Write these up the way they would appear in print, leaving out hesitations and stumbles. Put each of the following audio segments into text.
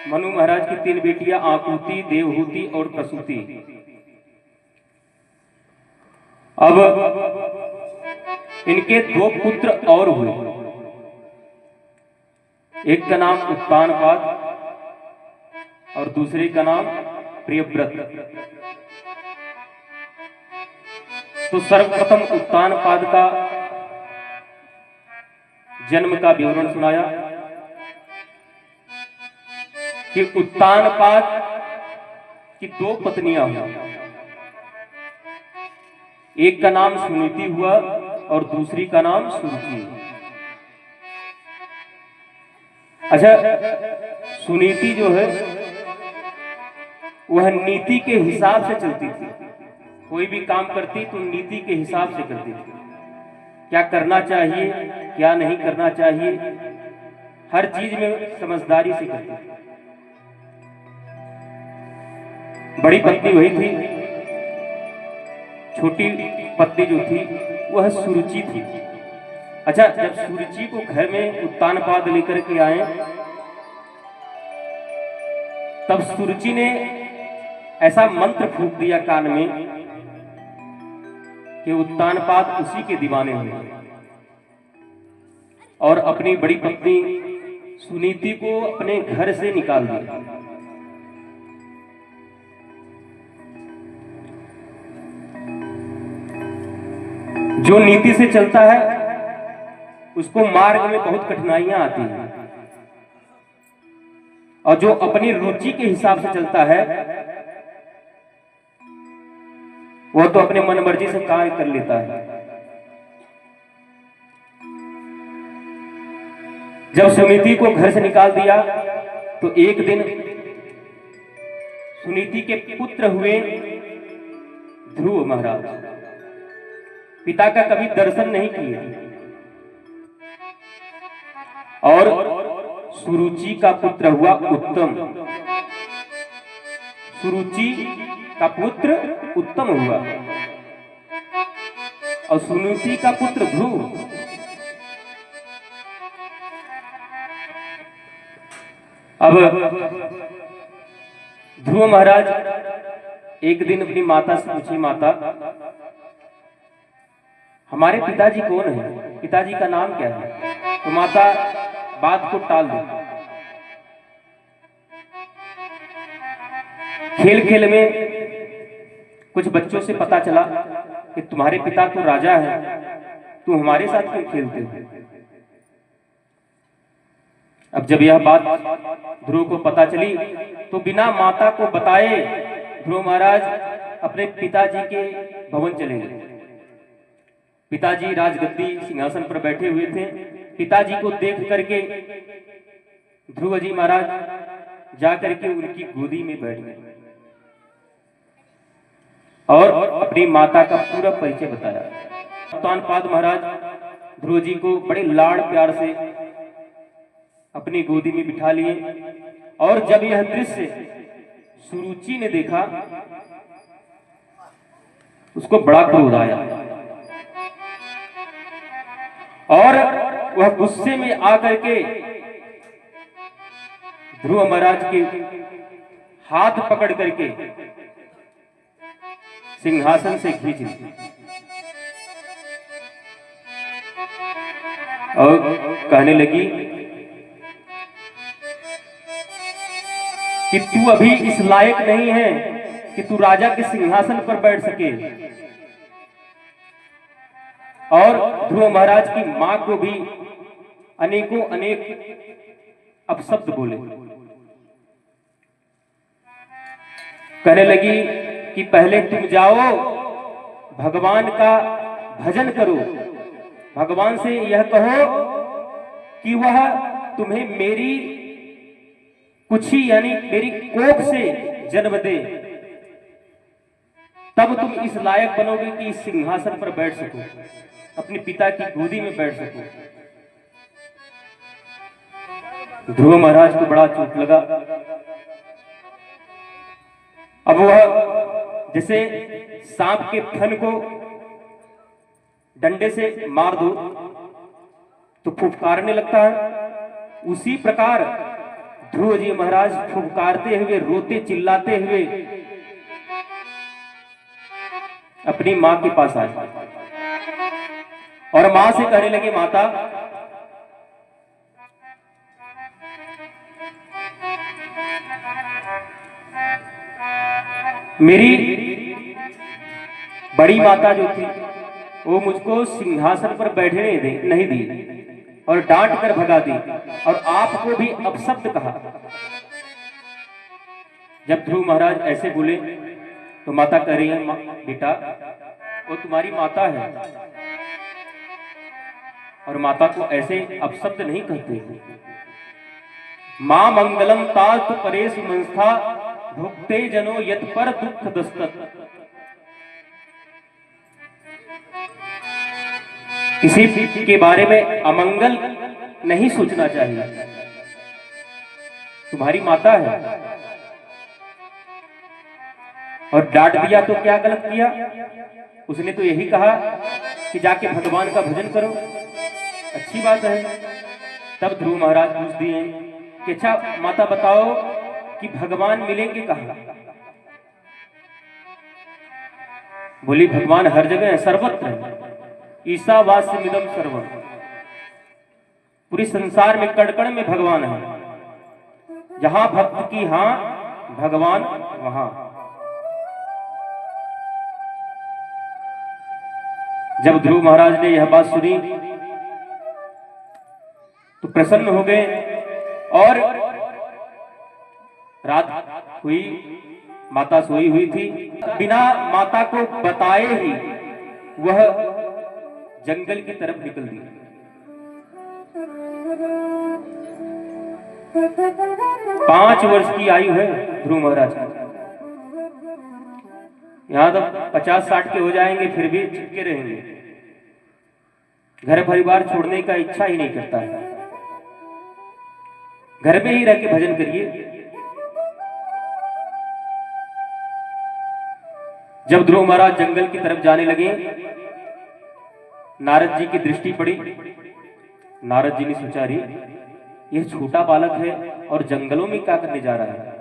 मनु महाराज की 3 बेटियां आकुति, देवहूति और प्रसूति। अब इनके 2 पुत्र और हुए। एक का नाम उत्तानपाद और दूसरे का नाम प्रियव्रत। तो सर्वप्रथम उत्तानपाद का जन्म का विवरण सुनाया कि उत्तानपाद की 2 पत्नियां हुई। एक का नाम सुनीति हुआ और दूसरी का नाम सुरुचि। अच्छा, सुनीति जो है वह नीति के हिसाब से चलती थी। कोई भी काम करती तो नीति के हिसाब से करती थी। क्या करना चाहिए, क्या नहीं करना चाहिए, हर चीज में समझदारी से करती थी। बड़ी पत्नी वही थी, छोटी पत्नी जो थी वह सुरुचि थी। अच्छा, जब सुरुचि को घर में उत्तानपाद लेकर के आए तब सुरुचि ने ऐसा मंत्र फूंक दिया कान में कि उत्तानपाद उसी के दीवाने हुए और अपनी बड़ी पत्नी सुनीति को अपने घर से निकाल दिया। जो नीति से चलता है उसको मार्ग में बहुत कठिनाइयां आती हैं, और जो अपनी रुचि के हिसाब से चलता है वह तो अपने मन मर्जी से कार्य कर लेता है। जब सुनीति को घर से निकाल दिया तो एक दिन सुनीति के पुत्र हुए ध्रुव महाराज। पिता का कभी दर्शन नहीं किए और सुरुचि का पुत्र हुआ उत्तम। सुरुचि का पुत्र उत्तम हुआ और सुनीति का पुत्र ध्रुव। अब ध्रुव महाराज एक दिन अपनी माता से पूछे, माता हमारे पिताजी कौन है, पिताजी का नाम क्या है? तो माता बात को टाल दी। खेल खेल में कुछ बच्चों से पता चला कि तुम्हारे पिता तो राजा है, तुम हमारे साथ क्यों खेलते हो? अब जब यह बात ध्रुव को पता चली तो बिना माता को बताए ध्रुव महाराज अपने पिताजी के भवन चले गए। पिताजी राजगद्दी सिंहासन पर बैठे हुए थे। पिताजी को देख करके ध्रुव जी महाराज जाकर के उनकी गोदी में बैठ गए और अपनी माता का पूरा परिचय बताया। उत्तानपाद महाराज ध्रुव जी को बड़े लाड़ प्यार से अपनी गोदी में बिठा लिए और जब यह दृश्य सुरुचि ने देखा उसको बड़ा क्रोध आया और वह गुस्से में आकर के ध्रुव महाराज के हाथ पकड़ करके सिंहासन से खींच ली और कहने लगी कि तू अभी इस लायक नहीं है कि तू राजा के सिंहासन पर बैठ सके। और ध्रुव महाराज की मां को भी अनेकों अनेक अपशब्द बोले। कहने लगी कि पहले तुम जाओ भगवान का भजन करो, भगवान से यह कहो कि वह तुम्हें मेरी कुछी यानी मेरी कोख से जन्म दे, तब तुम इस लायक बनोगे कि इस सिंहासन पर बैठ सको, अपने पिता की गोदी में बैठ सको। ध्रुव महाराज को बड़ा चोट लगा। अब वह जैसे सांप के फन को डंडे से मार दो तो फुफकारने लगता है, उसी प्रकार ध्रुव जी महाराज फुफकारते हुए, रोते चिल्लाते हुए अपनी मां के पास आए और मां से कहने लगे, माता मेरी बड़ी माता जो थी वो मुझको सिंहासन पर बैठने नहीं दी और डांट कर भगा दी और आपको भी अपशब्द कहा। जब ध्रुव महाराज ऐसे बोले तो माता कह रही है, बेटा वो तुम्हारी माता है और माता को ऐसे अपशब्द नहीं कहते। मां मंगलम ताल्त परेश मंस्था भुक्ते जनो यत पर दुख दस्तक। किसी के बारे में अमंगल नहीं सोचना चाहिए, तुम्हारी माता है। और डांट दिया तो क्या गलत किया? उसने तो यही कहा कि जाके भगवान का भजन करो, अच्छी बात है। तब ध्रुव महाराज पूछ दिए कि अच्छा माता बताओ कि भगवान मिलेंगे कहां? बोली भगवान हर जगह है, सर्वत्र ईशावास्यमिदं सर्वम। पूरी संसार में कण-कण में भगवान है। जहां भक्त की हां भगवान वहां। जब ध्रुव महाराज ने यह बात सुनी तो प्रसन्न हो गए और रात हुई, माता सोई हुई थी। बिना माता को बताए ही वह जंगल की तरफ निकल दी। 5 वर्ष की आयु है ध्रुव महाराज की। यहां तो 50-60 के हो जाएंगे फिर भी चिपके रहेंगे, घर परिवार छोड़ने का इच्छा ही नहीं करता है। घर में ही रह के भजन करिए। जब ध्रुव महाराज जंगल की तरफ जाने लगे, नारद जी की दृष्टि पड़ी। नारद जी ने सोचा, रे यह छोटा बालक है और जंगलों में क्या करने जा रहा है?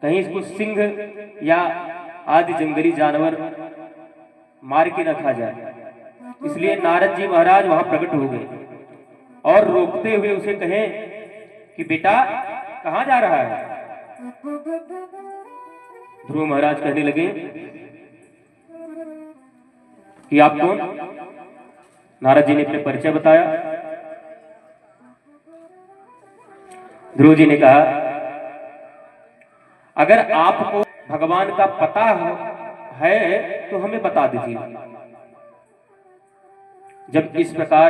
कहीं इसको सिंह या आदि जंगली जानवर मार के न खा जाए। इसलिए नारद जी महाराज वहां प्रकट हो गए और रोकते हुए उसे कहे कि बेटा कहां जा रहा है? ध्रुव महाराज कहने लगे कि आप कौन? नारद जी ने अपने परिचय बताया। ध्रुव जी ने कहा, अगर आपको भगवान का पता है तो हमें बता दीजिए। जब इस प्रकार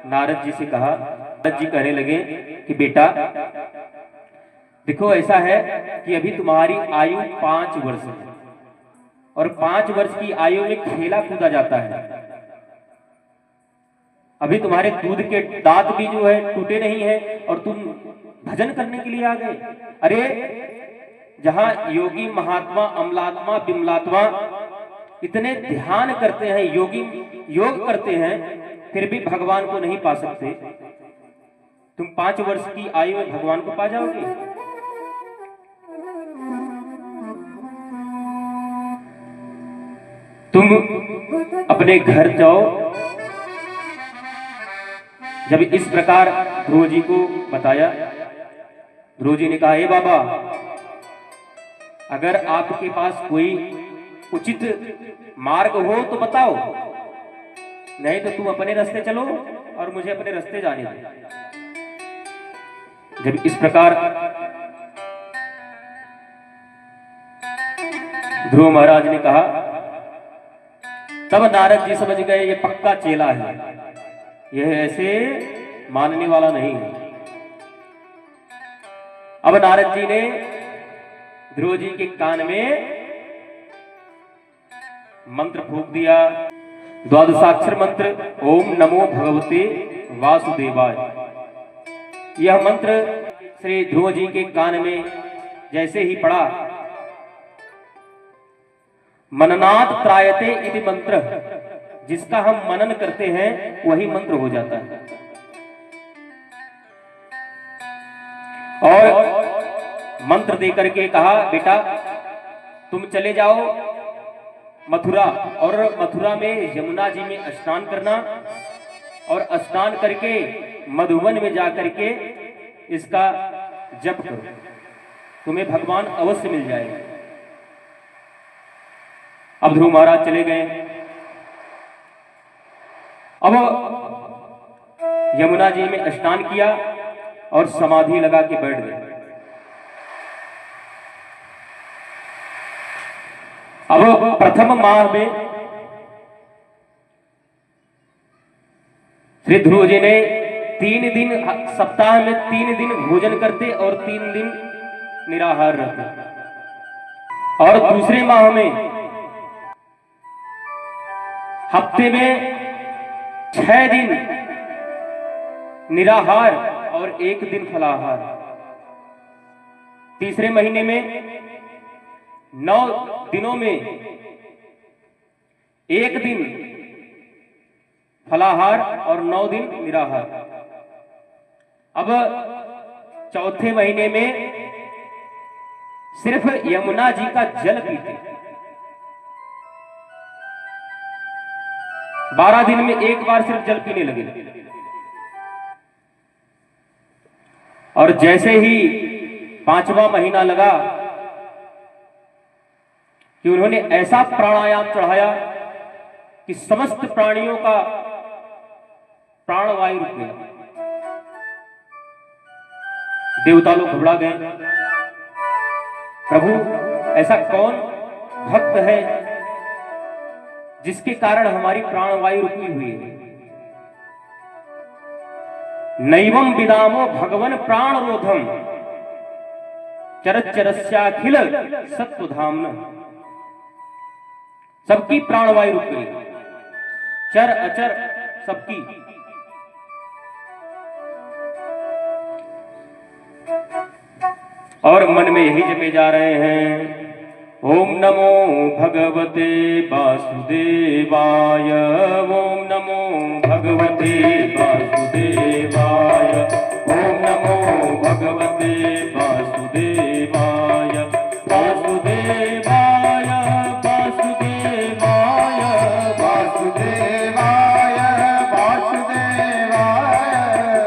नारद जी से कहा, नारद जी कहने लगे कि बेटा देखो ऐसा है कि अभी तुम्हारी आयु 5 वर्ष है और 5 वर्ष की आयु में खेला कूदा जाता है। अभी तुम्हारे दूध के दांत भी जो है टूटे नहीं है और तुम भजन करने के लिए आ गए। अरे जहां योगी महात्मा अमलात्मा बिमलात्मा इतने ध्यान करते हैं, योगी योग करते हैं, फिर भी भगवान को नहीं पा सकते, तुम 5 वर्ष की आयु में भगवान को पा जाओगे? तुम अपने घर जाओ। जब इस प्रकार ध्रुव जी को बताया, ध्रुव जी ने कहा, हे बाबा अगर आपके पास कोई उचित मार्ग हो तो बताओ, नहीं तो तुम अपने रास्ते चलो और मुझे अपने रास्ते जाने दो। जब इस प्रकार ध्रुव महाराज ने कहा, तब नारद जी समझ गए ये पक्का चेला है, यह ऐसे मानने वाला नहीं है। अब नारद जी ने ध्रुव जी के कान में मंत्र फूंक दिया, द्वादशाक्षर मंत्र, ओम नमो भगवते वासुदेवाय। यह मंत्र श्री ध्रुव जी के कान में जैसे ही पड़ा, मननात् त्रायते इति मंत्र, जिसका हम मनन करते हैं वही मंत्र हो जाता है। और मंत्र देकर के कहा, बेटा तुम चले जाओ मथुरा, और मथुरा में यमुना जी में स्नान करना, और स्नान करके मधुवन में जाकर के इसका जप करो, तुम्हें भगवान अवश्य मिल जाएगा। अब ध्रुव महाराज चले गए। अब यमुना जी में स्नान किया और समाधि लगा के बैठ गए। अब प्रथम माह में श्री ध्रुव जी ने 3 दिन, सप्ताह में 3 दिन भोजन करते और 3 दिन निराहार रहते। और दूसरे माह में हफ्ते में 6 दिन निराहार और 1 दिन फलाहार। तीसरे महीने में 9 दिनों में 1 दिन फलाहार और 9 दिन निराहार। अब चौथे महीने में सिर्फ यमुना जी का जल पीते। 12 दिन में 1 बार सिर्फ जल पीने लगे। और जैसे ही 5वां महीना लगा कि उन्होंने ऐसा प्राणायाम चढ़ाया कि समस्त प्राणियों का प्राणवायु रुक गया। देवता लोग घबरा गए, प्रभु ऐसा कौन भक्त है जिसके कारण हमारी प्राणवायु रुकी हुई है? नैवं विदामो भगवन प्राण रोधम चरचरस्याखिल सत्वधाम्न। सबकी प्राणवायु रुक गई, चर अचर सबकी। और मन में यही जपे जा रहे हैं, ओम नमो भगवते वासुदेवाय, ओम नमो भगवते वासुदेवाय, ओम नमो भगवते वासुदेवाय, वासुदेवाय वासुदेवाय वासुदेवाय वासुदेवाय,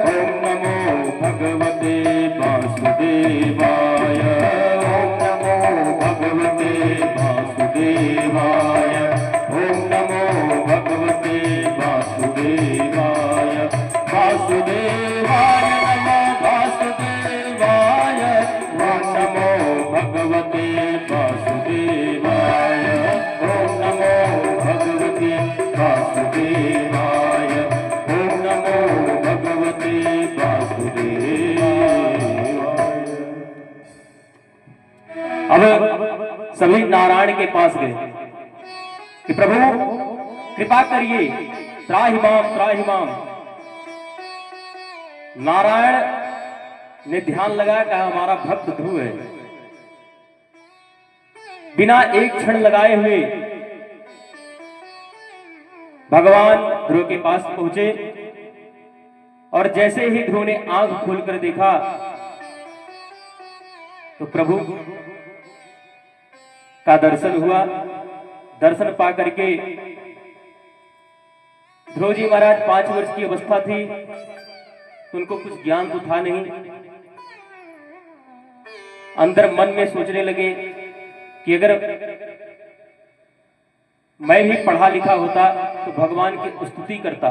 ओम नमो भगवते वासुदेवाय, ओम नमो भगवते वासुदेवाय, ओम नमो भगवते वासुदेवाय, वासुदेवाय नमः वासुदेवाय, ओम नमो भगवते वासुदेवाय, ओम नमो भगवते वासुदेवाय, ओम नमो भगवते वासुदेवाय। अब सभी नारायण के पास गए कि प्रभु कृपा करिए, त्राहि माम त्राहि माम। नारायण ने ध्यान लगा, कहा हमारा भक्त ध्रुव है। बिना एक क्षण लगाए हुए भगवान ध्रुव के पास पहुंचे, और जैसे ही ध्रुव ने आंख खोलकर देखा तो प्रभु का दर्शन हुआ। दर्शन पा करके ध्रुव जी महाराज 5 वर्ष की अवस्था थी, तो उनको कुछ ज्ञान तो था नहीं। अंदर मन में सोचने लगे कि अगर मैं भी पढ़ा लिखा होता तो भगवान की स्तुति करता।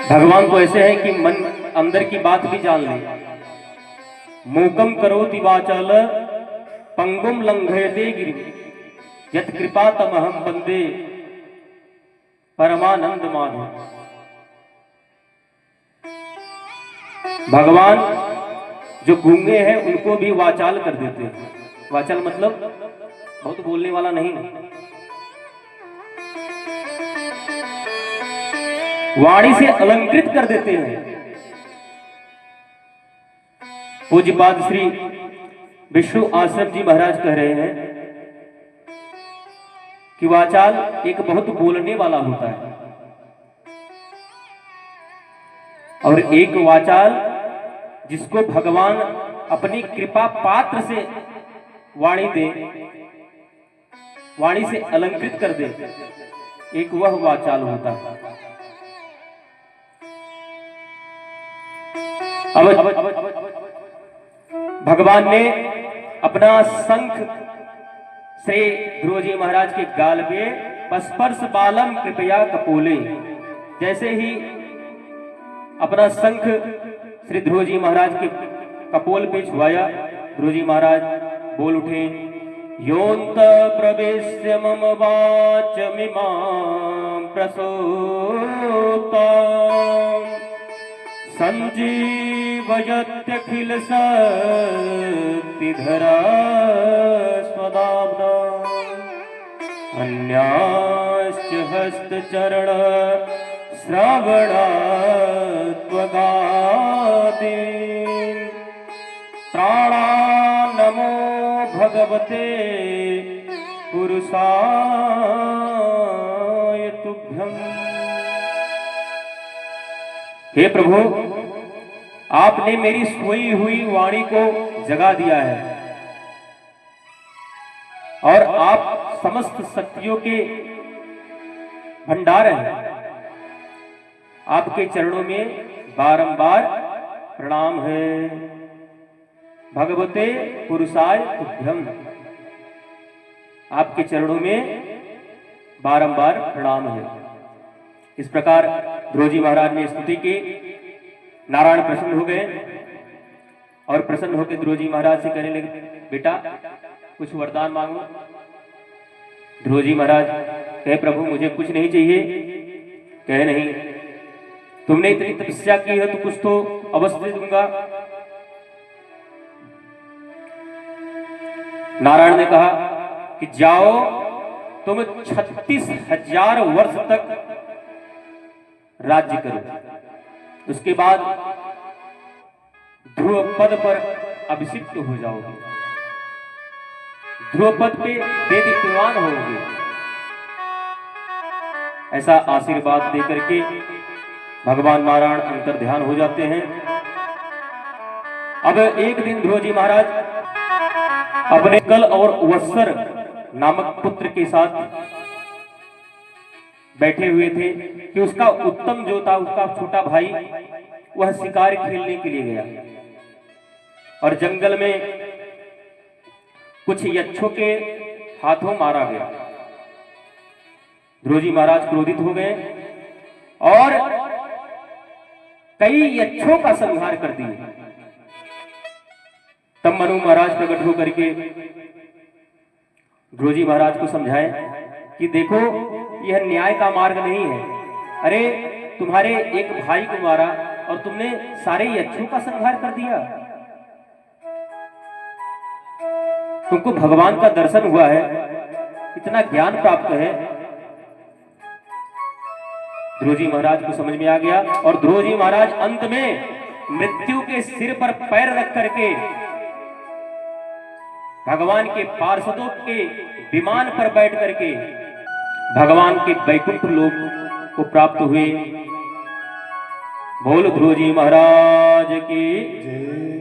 भगवान तो ऐसे हैं कि मन अंदर की बात भी जान ले। मूकम करोति वाचाल पंगुम लंघयते गिरिम यत् कृपा तमहं वंदे परमानंद माधव। भगवान जो गूंगे हैं उनको भी वाचाल कर देते हैं। वाचाल मतलब बहुत बोलने वाला नहीं, वाणी से अलंकृत कर देते हैं। पूज्यपाद श्री विष्णु आश्रम जी महाराज कह रहे हैं कि वाचाल एक बहुत बोलने वाला होता है। और एक वाचाल जिसको भगवान अपनी कृपा पात्र से वाणी दे, वाणी से अलंकृत कर दे, एक वह वाचाल होता है। अब भगवान ने अपना शंख श्री ध्रुव जी महाराज के गाल पे स्पर्श बालम कृपया कपोले, जैसे ही अपना शंख श्री ध्रुव जी महाराज के कपोल पे छुआया, ध्रुव जी महाराज बोल उठे, योऽन्त प्रवेश्य मम वाचमिमां प्रसूतां संजीवयत्यखिल शक्तिधरा स्वदाम्ना अन्याश्च हस्तचरण श्रवणात्वगादीन् प्राणान्नमो भगवते पुरुषाय तुभ्यम्। हे प्रभु, आपने मेरी सोई हुई वाणी को जगा दिया है और आप समस्त शक्तियों के भंडार हैं। आपके चरणों में बारंबार प्रणाम है। भगवते पुरुषाय तुभ्यम्, आपके चरणों में बारंबार प्रणाम है। इस प्रकार ध्रुव जी महाराज ने स्तुति की। नारायण प्रसन्न हो गए और प्रसन्न होकर ध्रुव जी महाराज से कहने लगे, बेटा कुछ वरदान मांगो। ध्रुव जी महाराज कहे, प्रभु मुझे कुछ नहीं चाहिए। कहे, नहीं, तुमने इतनी तपस्या की है तो कुछ तो अवश्य दूंगा। नारायण ने कहा कि जाओ, तुम 36,000 वर्ष तक राज्य करो, उसके बाद ध्रुव पद पर अभिषिक्त हो जाओगे, ध्रुव पद पे देदीप्यमान होगे। ऐसा आशीर्वाद देकर के भगवान नारायण अंतर ध्यान हो जाते हैं। अब एक दिन ध्रुव जी महाराज अपने कल और वत्सर नामक पुत्र के साथ बैठे हुए थे कि उसका उत्तम जो था, उसका छोटा भाई, वह शिकार खेलने के लिए गया और जंगल में कुछ यक्षों के हाथों मारा गया। ध्रुव जी महाराज क्रोधित हो गए और कई यक्षों का संहार कर दिए। तब मनु महाराज प्रकट होकर के ध्रुव जी महाराज को समझाए कि देखो, यह न्याय का मार्ग नहीं है। अरे, तुम्हारे एक भाई को मारा और तुमने सारे यक्षों का संहार कर दिया। तुमको भगवान का दर्शन हुआ है, इतना ज्ञान प्राप्त है। ध्रुव जी महाराज को समझ में आ गया और ध्रुव जी महाराज अंत में मृत्यु के सिर पर पैर रख करके भगवान के पार्षदों के विमान पर बैठ करके भगवान के वैकुंठ लोक को प्राप्त हुए। बोल ध्रुव जी महाराज की जय।